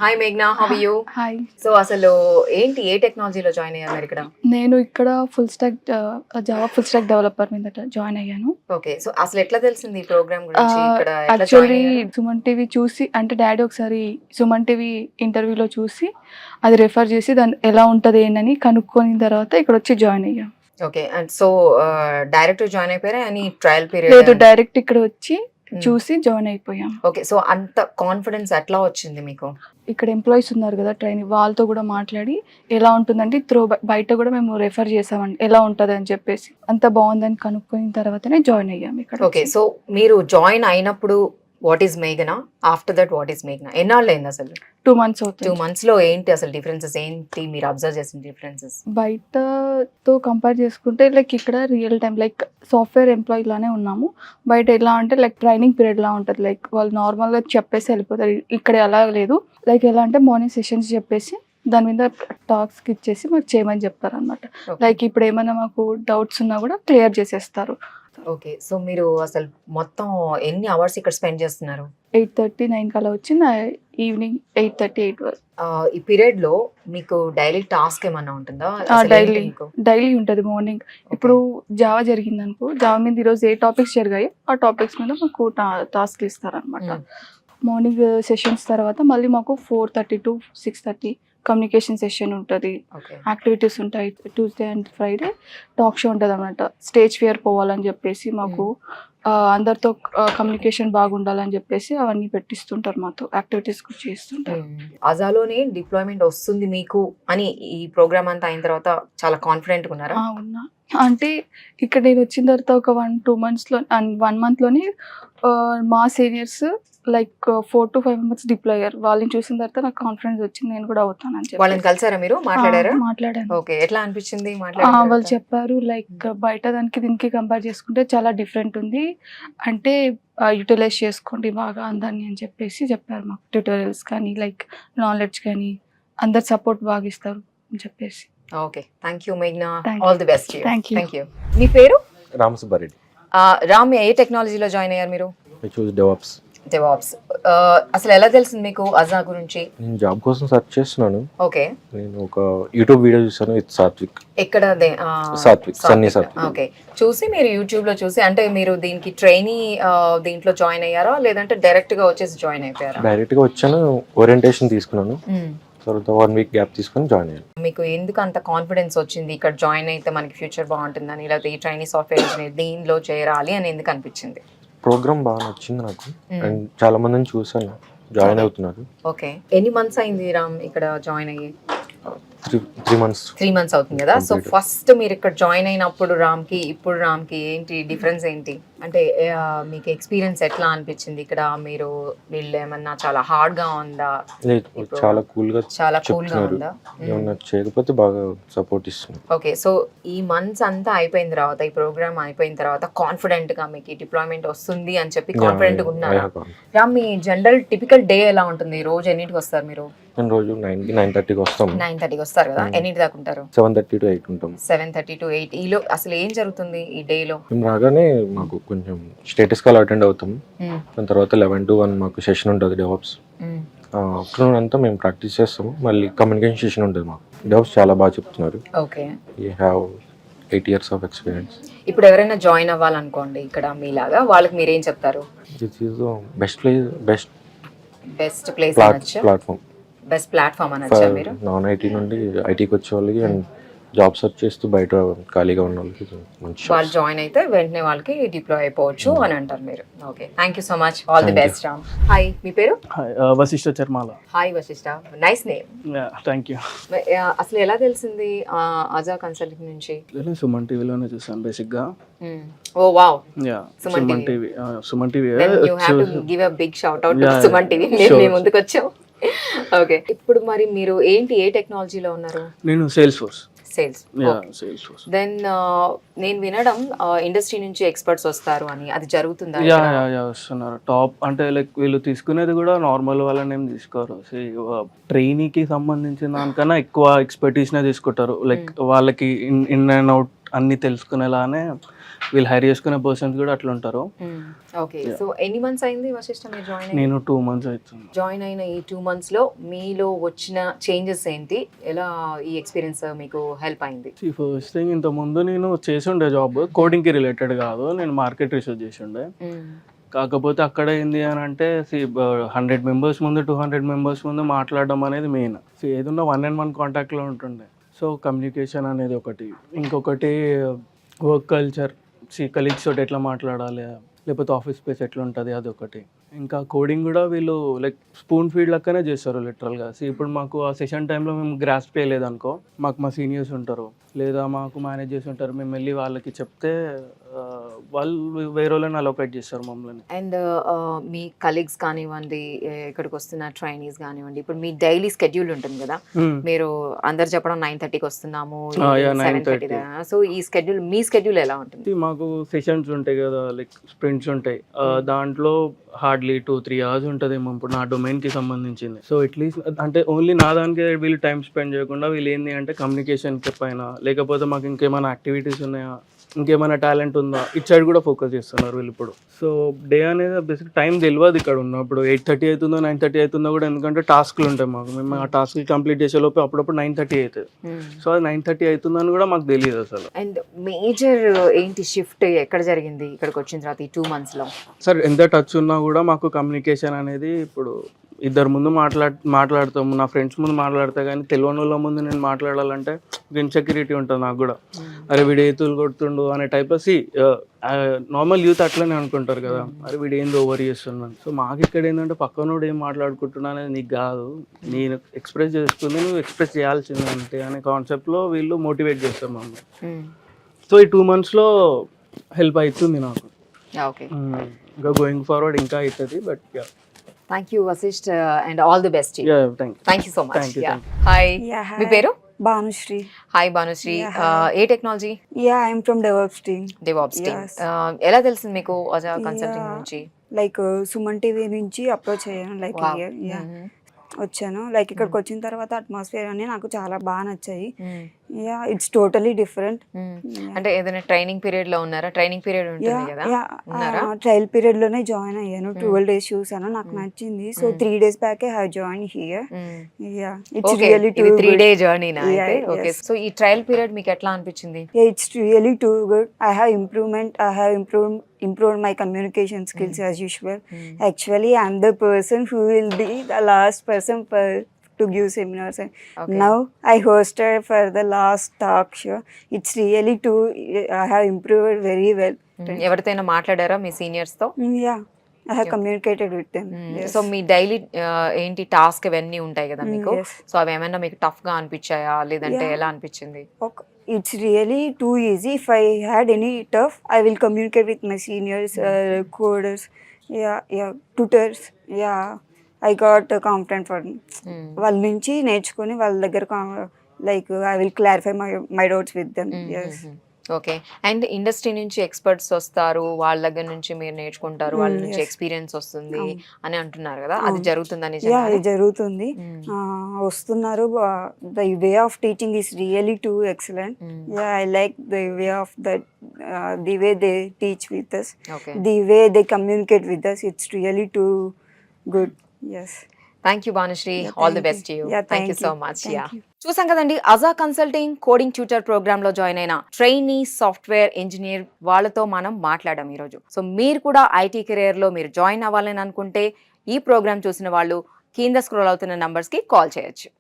Hi మేఘ్నా, how are you? Hi. So అసలు ఏంటి, ఏ టెక్నాలజీలో జాయిన్ అయ్యారు మీరు ఇక్కడ? నేను ఇక్కడ జావా ఫుల్ స్టాక్ డెవలపర్ మీద జాయిన్ అయ్యాను. ఓకే, సో అసలు ఎట్లా తెలిసింది ఈ ప్రోగ్రామ్ గురించి? ఇక్కడ ఎట్లా జాయిన్ యాక్చువల్లీ అయ్యారు? సుమన్ టీవీ చూసి, అంటే డాడీ ఒకసారి సుమన్ టీవీ ఇంటర్వ్యూలో చూసి అది రెఫర్ చేసి దాన్ని ఎలా ఉంటుంది ఏంటని కనుక్కొని తర్వాత ఇక్కడ వచ్చి జాయిన్ అయ్యాం. Okay, and so direct join అయిపోయారా అని ట్రయల్ లేదు, పీరియడ్? డైరెక్ట్ ఇక్కడ వచ్చి చూసి జాయిన్ అయిపోయాం. ఓకే, సో అంత కాన్ఫిడెన్స్ ఎట్లా వచ్చింది మీకు? ఇక్కడ ఎంప్లాయీస్ ఉన్నారు కదా ట్రైనింగ్, వాళ్ళతో కూడా మాట్లాడి ఎలా ఉంటుందంటే బయట కూడా మేము రెఫర్ చేసామండి ఎలా ఉంటుంది అని చెప్పేసి, అంత బాగుందని కనుక్కొని తర్వాతనే జాయిన్ అయ్యాం ఇక్కడ. ఓకే, సో మీరు జాయిన్ అయినప్పుడు వాట్ ఈస్ మేఘనా, ఆఫ్టర్ దట్ వాట్ ఈస్ మేఘనా, ఎన్నాళ్ళు అయింది అసలు? 2 months అవుతుంది. 2 months లో ఏంటి అసలు డిఫరెన్సెస్ ఏంటి, మీరు అబ్జర్వ్ చేసిన డిఫరెన్సెస్? బయటతో కంపేర్ చేసుకుంటే లైక్ ఇక్కడ real time like software employee లానే ఉన్నాము. బయట ఎలా అంటే లైక్ ట్రైనింగ్ పీరియడ్ లా ఉంటుంది, లైక్ వాళ్ళు నార్మల్గా చెప్పేసి వెళ్ళిపోతారు. ఇక్కడ అలా లేదు, లైక్ ఎలా అంటే మార్నింగ్ సెషన్స్ చెప్పేసి దాని మీద టాస్క్ ఇచ్చేసి మాకు చేయమని చెప్తారు అనమాట. లైక్ ఇప్పుడు ఏమైనా మాకు డౌట్స్ ఉన్నా కూడా క్లియర్ చేసేస్తారు. ఓకే, సో మీరు అసలు మొత్తం ఎన్ని అవర్స్ ఇక్కడ స్పెండ్ చేస్తున్నారు? 8:30, 9 కల్లా వచ్చి ఈవినింగ్ 8:30, 8 వరకు. ఈ పీరియడ్ లో మీకు డైలీ టాస్క్ ఏమన్నా ఉంటుందా? డైలీ ఉంటుంది. మార్నింగ్ ఇప్పుడు జావా జరిగింది అనుకో, జావా మీద ఈరోజు ఏ టాపిక్స్ జరిగాయి ఆ టాపిక్స్ మీద మాకు టాస్క్లు ఇస్తారనమాట. మార్నింగ్ సెషన్స్ తర్వాత మళ్ళీ మాకు 4:30 to 6:30 కమ్యూనికేషన్ సెషన్ ఉంటుంది, యాక్టివిటీస్ ఉంటాయి. Tuesday and Friday talk show ఉంటుంది అన్నమాట. స్టేజ్ ఫియర్ పోవాలని చెప్పేసి మాకు అందరితో కమ్యూనికేషన్ బాగుండాలని చెప్పేసి అవన్నీ పెట్టిస్తుంటారు, మాతో యాక్టివిటీస్ కూడా చేస్తుంటారు. అజాలోనే డిప్లాయ్మెంట్ వస్తుంది మీకు అని ఈ ప్రోగ్రామ్ అంతా అయిన తర్వాత చాలా కాన్ఫిడెంట్ ఉన్నారా? ఉన్నా, అంటే ఇక్కడ నేను వచ్చిన తర్వాత ఒక 1-2 monthsలో అండ్ 1 monthలోని మా seniors like 4 to 5 members deploy అయ్యారు. వాళ్ళని చూసిన తర్వాత నాకు కాన్ఫిడెన్స్ వచ్చింది, నేను కూడా అవుతానని చెప్పి. వాళ్ళని కలిసారా మీరు? మాట్లాడాను. ఓకే, ఎట్లా అనిపించింది? వాళ్ళు చెప్పారు లైక్ బయట దానికి దీనికి కంపేర్ చేసుకుంటే చాలా డిఫరెంట్ ఉంది, అంటే యూటిలైజ్ చేసుకోండి బాగా అందరినీ అని చెప్పేసి చెప్పారు మాకు. ట్యూటోరియల్స్ కానీ లైక్ నాలెడ్జ్ కానీ అందరు సపోర్ట్ బాగా ఇస్తారు అని చెప్పేసి. ఓకే, థ్యాంక్ యూ మేఘ్నా, all the best. Thank you. మీ పేరు? రామ్ సుబ్బారెడ్డి. రామ్, ఏ టెక్నాలజీలో జాయిన్ అయ్యారు మీరు? డెవాప్స్. అసలు ఎలా తెలిసింది మీకు అజా గురించి? నేను జాబ్ కోసం సెర్చ్ చేస్తున్నాను. ఓకే, నేను ఒక యూట్యూబ్ వీడియో చూసాను, విత్ సాత్విక్. ఎక్కడ? సన్నీ సాత్విక్. ఓకే, చూసి మీరు యూట్యూబ్ లో చూసి, అంటే మీరు దీనికి ట్రైనీ దీంట్లో జాయిన్ అయ్యారా లేదంటే డైరెక్ట్ గా వచ్చేసి జాయిన్ అయిపోయారా? డైరెక్ట్ గా వచ్చాను, ఓరియంటేషన్ తీసుకున్నాను, తర్వాత 1 week గ్యాప్ తీసుకొని జాయిన్ అయ్యాను. మీకు ఎందుకు అంత కాన్ఫిడెన్స్ వచ్చింది ఇక్కడ జాయిన్ అయితే మనకి ఫ్యూచర్ బాగుంటుందని, లేకపోతే ఈ ట్రైనీ సాఫ్ట్వేర్ ఇంజనీర్ దీనిలో చేరాలి అని ఎందుకు అనిపించింది? ప్రోగ్రామ్ బాగా నచ్చింది నాకు, అండ్ చాలా మందిని చూసాను జాయిన్ అవుతున్నారు. ఓకే, ఎన్ని మంత్స్ అయింది రామ్ ఇక్కడ జాయిన్ అయ్యి? 3 months. 3 months అవుతుంది కదా. సో ఫస్ట్ మీరు ఇక్కడ జాయిన్ అయినప్పుడు రామ్కి ఇప్పుడు రామ్కి ఏంటి డిఫరెన్స్ ఏంటి? అంటే మీకు ఎక్స్పీరియన్స్ ఎట్లా అనిపించింది ఇక్కడ? మీరు వీళ్ళు ఏమన్నా చాలా హార్డ్ గా ఉందా? చాలా కూల్ గా ఉందా? ఏమన్నా చేయకపోతే బాగా సపోర్ట్ ఇస్తున్నారు. ఓకే, సో ఈ మంత్స్ అంతా అయిపోయిన తర్వాత, ఈ ప్రోగ్రామ్ అయిపోయిన తర్వాత కాన్ఫిడెంట్ గా మీకు డిప్లాయ్మెంట్ వస్తుంది అని చెప్పి కాన్ఫిడెంట్ గా ఉన్నారు రామ్? మీ జనరల్ టిపికల్ డే ఎలా ఉంటుంది? రోజు ఎన్నింటికి వస్తారు మీరు? నేను రోజు 9:30కి వస్తాము. 9:30కి వస్తారు కదా, ఎన్నింటి దాకా ఉంటారు? 7:30 to 8 ఉంటాం. 7:30 to 8 ఈలో అసలు ఏం జరుగుతుంది ఈ డే లో? మేము రాగానే మాకు కొంచెం స్టేటస్ కాల్ అటెండ్ అవుతాం, దాని తర్వాత 11 to 1 మాకు సెషన్ ఉంటుంది డెవాప్స్. ఆఫ్టర్నూన్ అంతా మేము ప్రాక్టీస్ చేస్తాము, మళ్ళీ కమ్యూనికేషన్ సెషన్ ఉంటుంది మాకు. డెవాప్స్ చాలా బాగా చెప్తున్నారు. Okay, you have 8 years of experience. ఇప్పుడు ఎవరైనా జాయిన్ అవ్వాలనుకోండి ఇక్కడ మీలాగా, వాళ్ళకి మీరు ఏం చెప్తారు? This is the best place platform అనొచ్చా మీరు? నాన్ ఐటీ నుండి ఐటీకి వచ్చే వాళ్ళకి అండ్ జాబ్ సెర్చ్ చేస్తూ బయట ఖాళీగా ఉన్న వాళ్ళకి మంచి, వాళ్ళు జాయిన్ అయితే వెంటనే వాళ్ళకి డిప్లాయ్ అయిపోవచ్చు అని అంటారు మీరు. Okay, thank you so much, all the best Ram. Hi, మీ పేరు? Vashishta Charmala. Hi Vashishta, nice name. Thank you. అసలు ఎలా తెలిసింది అజా కన్సల్టింగ్ నుంచి? సుమన్ టీవీలోనే చూసాను బేసిక్ గా. Oh wow, Suman TV. Suman TV, you have to give a big shout out to Suman TV. మేము ముందుకు వచ్చాం. ఓకే, ఇప్పుడు మరి మీరు ఏంటి, ఏ టెక్నాలజీలో ఉన్నారు? నేను సేల్స్ ఫోర్స్. దెన్ నేను వినడం ఇండస్ట్రీ నుంచి ఎక్స్పర్ట్స్ వస్తారు అని, అది జరుగుతుందా? వస్తున్నారు. టాప్ అంటే లైక్ వీళ్ళు తీసుకునేది కూడా నార్మల్ వాళ్ళని ఏం తీసుకోరు, ట్రైనీకి సంబంధించిన దానికన్నా ఎక్కువ ఎక్స్పర్టీస్నే తీసుకుంటారు. లైక్ వాళ్ళకి ఇన్ అండ్ అవుట్ అన్ని తెలుసుకునేలానే వీళ్ళు హైర్ చేసుకునే పర్సన్స్ కూడా అట్లా ఉంటారు. ఓకే, సో ఎన్ని మంత్స్ అయింది వశిష్ట మీరు జాయిన్ నేను 2 months అవుతుంది. జాయిన్ అయిన ఈ 2 months లో మీలో వచ్చిన చేంజెస్ ఏంటి, ఎలా ఈ ఎక్స్పీరియన్స్ మీకు హెల్ప్ అయింది? ఫస్ట్ థింగ్, ఇంత ముందు నేను చేసి ఉండే జాబ్ కోడింగ్కి రిలేటెడ్ కాదు, నేను మార్కెట్ రీసెర్చ్ చేసి ఉండే. కాకపోతే అక్కడ ఏంది అని అంటే 100 members ముందు 200 members ముందు మాట్లాడడం అనేది మెయిన్. ఏదన్నా 1-on-1 కాంటాక్ట్లో ఉంటుండే. సో కమ్యూనికేషన్ అనేది ఒకటి, ఇంకొకటి వర్క్ కల్చర్, కలీగ్స్ తోటి ఎట్లా మాట్లాడాలి, లేకపోతే ఆఫీస్ స్పేస్ ఎట్లా ఉంటుంది అదొకటి. ఇంకా కోడింగ్ కూడా వీళ్ళు లైక్ స్పూన్ ఫీడ్ లెక్కనే చేస్తారు లిటరల్గా. ఇప్పుడు మాకు ఆ సెషన్ టైంలో మేము గ్రాస్ప్ చేయలేదనుకో, మాకు మా సీనియర్స్ ఉంటారు లేదా మాకు మేనేజర్స్ ఉంటారు, మేము వెళ్ళి వాళ్ళకి చెప్తే వాళ్ళు వేరే వాళ్ళని అలోకేట్ చేస్తారు మమ్మల్ని. అండ్ మీ కలీగ్స్ కానివ్వండి, ఇక్కడికి వస్తున్న ట్రైనీస్ కానివ్వండి, ఇప్పుడు మీ డైలీ స్కెడ్యూల్ ఉంటుంది కదా, మీరు అందరు చెప్పడం 9:30కి వస్తున్నాము, 7:30. సో ఈ స్కెడ్యూల్, మీ స్కెడ్యూల్ ఎలా ఉంటుంది? మాకు సెషన్స్ ఉంటాయి కదా, లైక్ స్ప్రింట్స్ ఉంటాయి, దాంట్లో హార్డ్లీ 2-3 hours ఉంటుందేమో ఇప్పుడు నా డొమైన్కి సంబంధించింది. సో అట్లీస్ట్ అంటే ఓన్లీ నా దానికి వీళ్ళు టైం స్పెండ్ చేయకుండా వీళ్ళు ఏంటి అంటే కమ్యూనికేషన్కి పైన, లేకపోతే మాకు ఇంకేమైనా యాక్టివిటీస్ ఉన్నాయా, ఇంకేమైనా టాలెంట్ ఉందా, ఇటు సైడ్ కూడా ఫోకస్ చేస్తున్నారు వీళ్ళు ఇప్పుడు. సో డే అనేది బేసిక్ టైం తెలియదు ఇక్కడ ఉన్నప్పుడు. 8:30 అవుతుందో 9:30 అవుతుందో కూడా, ఎందుకంటే టాస్క్లు ఉంటాయి మాకు. మేము ఆ టాస్క్లు కంప్లీట్ చేసే లోపు అప్పుడప్పుడు 9:30 అవుతుంది. సో అది 9:30 అవుతుందని కూడా మాకు తెలియదు అసలు. అండ్ మేజర్ ఏంటి షిఫ్ట్ ఎక్కడ జరిగింది ఇక్కడికి వచ్చిన తర్వాత ఈ 2 months లో? సార్ ఎంత టచ్ ఉన్నా కూడా మాకు కమ్యూనికేషన్ అనేది ఇప్పుడు ఇద్దరు ముందు మాట్లాడతాము, నా ఫ్రెండ్స్ ముందు మాట్లాడతా, కానీ తెలియని వాళ్ళ ముందు నేను మాట్లాడాలంటే ఇన్సెక్యూరిటీ ఉంటుంది నాకు కూడా. అరే వీడు ఏతులు కొడుతుండు అనే టైప్ ఆఫ్ నార్మల్ యూత్ అట్లనే అనుకుంటారు కదా, అరే వీడు ఏంది ఓవర్ చేస్తున్నాను. సో మాకు ఇక్కడ ఏంటంటే పక్కనోడు ఏం మాట్లాడుకుంటున్నా అనేది నీకు కాదు, నేను ఎక్స్ప్రెస్ చేసుకుంది నువ్వు ఎక్స్ప్రెస్ చేయాల్సింది అంతే అనే కాన్సెప్ట్లో వీళ్ళు మోటివేట్ చేస్తారు మమ్మల్ని. సో ఈ 2 monthsలో హెల్ప్ అవుతుంది నాకు. ఓకే, ఇంకా గోయింగ్ ఫార్వర్డ్ ఇంకా అవుతుంది. But thank you Vasishta, and all the best. Thank you so much. Thank you. Hi, Yeah, hi. మీ పేరు? Bhanushree. Hi Bhanusri, A technology? Yeah, I'm from DevOps team. DevOps team. Yes. ఎలా తెలిసింది మీకు Adha consulting Yeah. నుంచి? Like Suman TV నుంచి approach అయ్యాను. Like Wow. Year వచ్చాను. Like ఇక్కడికి వచ్చిన తర్వాత అట్మాస్ఫియర్ అని నాకు చాలా బాగా నచ్చాయి. Yeah, it's totally different. అంటే ఏదైనా ట్రైనింగ్ పీరియడ్ లో ఉన్నారా? ట్రైనింగ్ పీరియడ్ ఉంటుంది కదా, ఉన్నారా? ట్రయల్ పీరియడ్ లోనే జాయిన్ అయ్యాను. 12 days చూసాను, నాకు నచ్చింది. So 3 days back I have join here. Yeah, it's really two 3-day జర్నీనా? Yeah, okay, yes. So ఈ ట్రయల్ పీరియడ్ మీకు ఎట్లా అనిపించింది? Yeah, it's really too good. I have improved my communication skills as usual. Actually, I'm the person who will be the last person to give seminars. Okay. Now I hosted for the last talk show. It's really too. I have improved very well. ఎవరితోనైనా మాట్లాడారా మీ seniors తో? Yeah, I have communicated with them. Yes. So me daily ఏంటి task ఇవన్నీ ఉంటాయి కదా మీకు, Yes. So అవి ఏమైనా మీకు టఫ్ గా అనిపించాయా, లేదంటే Yeah. ఎలా అనిపించింది? Okay. It's really too easy. If I had any tough, I will communicate with my seniors, coders, tutors. Yeah, I got confident for వాళ్ళ నుంచి నేర్చుకొని వాళ్ళ దగ్గర like I will clarify my doubts with them. yes. Okay, and industry నుంచి experts వస్తారు, వాళ్ళ దగ్గర నుంచి మీరు నేర్చుకుంటారు, వాళ్ళ నుంచి yes. ఎక్స్పీరియన్స్ వస్తుంది అవును. అని అంటున్నారు కదా, అది జరుగుతుందని? యా, ఇది జరుగుతుంది. వస్తున్నారు. The way of teaching is really too excellent. Yeah, I like the way of that, the way they teach with us, okay, the way they communicate with us. It's really too good. Yes, thank you Bhanushri, Yeah, all the thank best you. You. Yeah, thank you thank so you. Much. Thank yeah, you. చూసాం కదండి, అజా consulting coding tutor program లో join అయిన trainee software engineer వాళ్ళతో మనం మాట్లాడాం ఈరోజు. So మీరు కూడా ఐటీ కెరియర్ లో మీరు జాయిన్ అవ్వాలని అనుకుంటే ఈ ప్రోగ్రామ్ చూసిన వాళ్ళు కింద స్క్రోల్ అవుతున్న నంబర్స్ కి కాల్ చేయొచ్చు.